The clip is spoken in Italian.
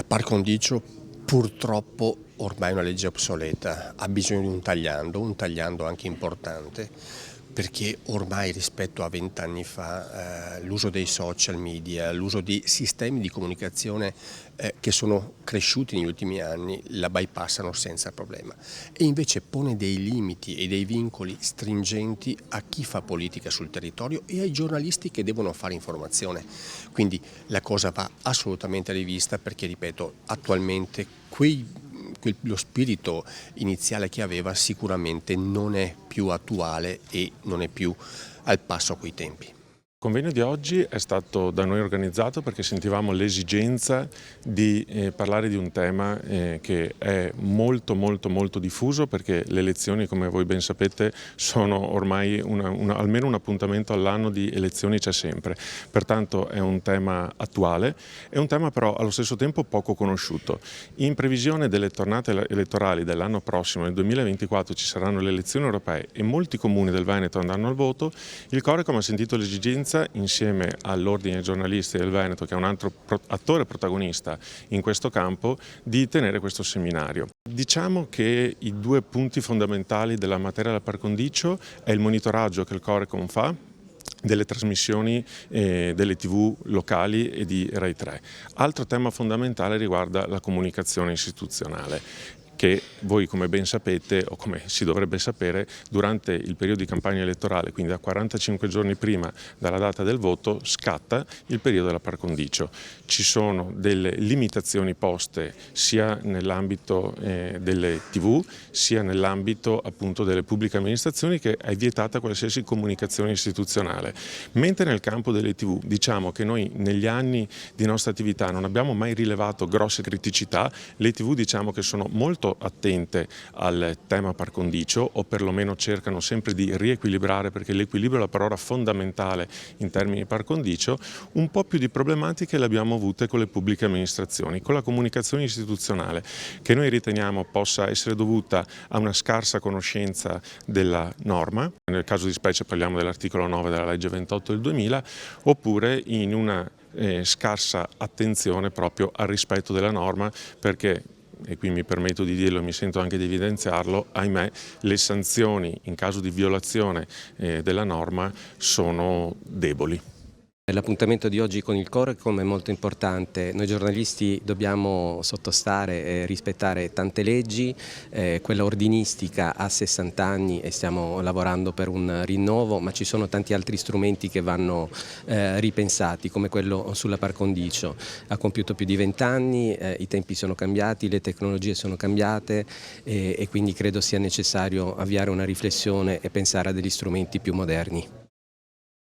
Par condicio purtroppo ormai è una legge obsoleta, ha bisogno di un tagliando anche importante, perché ormai rispetto a 20 anni fa l'uso dei social media, l'uso di sistemi di comunicazione che sono cresciuti negli ultimi anni la bypassano senza problema e invece pone dei limiti e dei vincoli stringenti a chi fa politica sul territorio e ai giornalisti che devono fare informazione. Quindi la cosa va assolutamente rivista perché, ripeto, attualmente lo spirito iniziale che aveva sicuramente non è più attuale e non è più al passo coi tempi. Il convegno di oggi è stato da noi organizzato perché sentivamo l'esigenza di parlare di un tema che è molto diffuso, perché le elezioni, come voi ben sapete, sono ormai almeno un appuntamento all'anno di elezioni c'è sempre. Pertanto è un tema attuale, è un tema però allo stesso tempo poco conosciuto. In previsione delle tornate elettorali dell'anno prossimo, nel 2024, ci saranno le elezioni europee e molti comuni del Veneto andranno al voto. Il Corecom ha sentito l'esigenza, insieme all'Ordine dei giornalisti del Veneto, che è un altro attore protagonista in questo campo, di tenere questo seminario. Diciamo che i due punti fondamentali della materia del par condicio è il monitoraggio che il Corecom fa delle trasmissioni delle TV locali e di Rai 3. Altro tema fondamentale riguarda la comunicazione istituzionale, che voi, come ben sapete, o come si dovrebbe sapere, durante il periodo di campagna elettorale, quindi da 45 giorni prima dalla data del voto, scatta il periodo della par condicio. Ci sono delle limitazioni poste sia nell'ambito delle TV, sia nell'ambito appunto delle pubbliche amministrazioni, che è vietata qualsiasi comunicazione istituzionale. Mentre nel campo delle TV diciamo che noi negli anni di nostra attività non abbiamo mai rilevato grosse criticità, le TV diciamo che sono molto attente al tema par condicio, o perlomeno cercano sempre di riequilibrare, perché l'equilibrio è la parola fondamentale in termini di par condicio. Un po' più di problematiche le abbiamo avute con le pubbliche amministrazioni, con la comunicazione istituzionale, che noi riteniamo possa essere dovuta a una scarsa conoscenza della norma, nel caso di specie parliamo dell'articolo 9 della legge 28 del 2000, oppure in una scarsa attenzione proprio al rispetto della norma, perché, e qui mi permetto di dirlo e mi sento anche di evidenziarlo, ahimè, le sanzioni in caso di violazione della norma sono deboli. L'appuntamento di oggi con il Corecom è molto importante. Noi giornalisti dobbiamo sottostare e rispettare tante leggi, quella ordinistica ha 60 anni e stiamo lavorando per un rinnovo, ma ci sono tanti altri strumenti che vanno ripensati, come quello sulla par condicio. Ha compiuto più di 20 anni, i tempi sono cambiati, le tecnologie sono cambiate e quindi credo sia necessario avviare una riflessione e pensare a degli strumenti più moderni.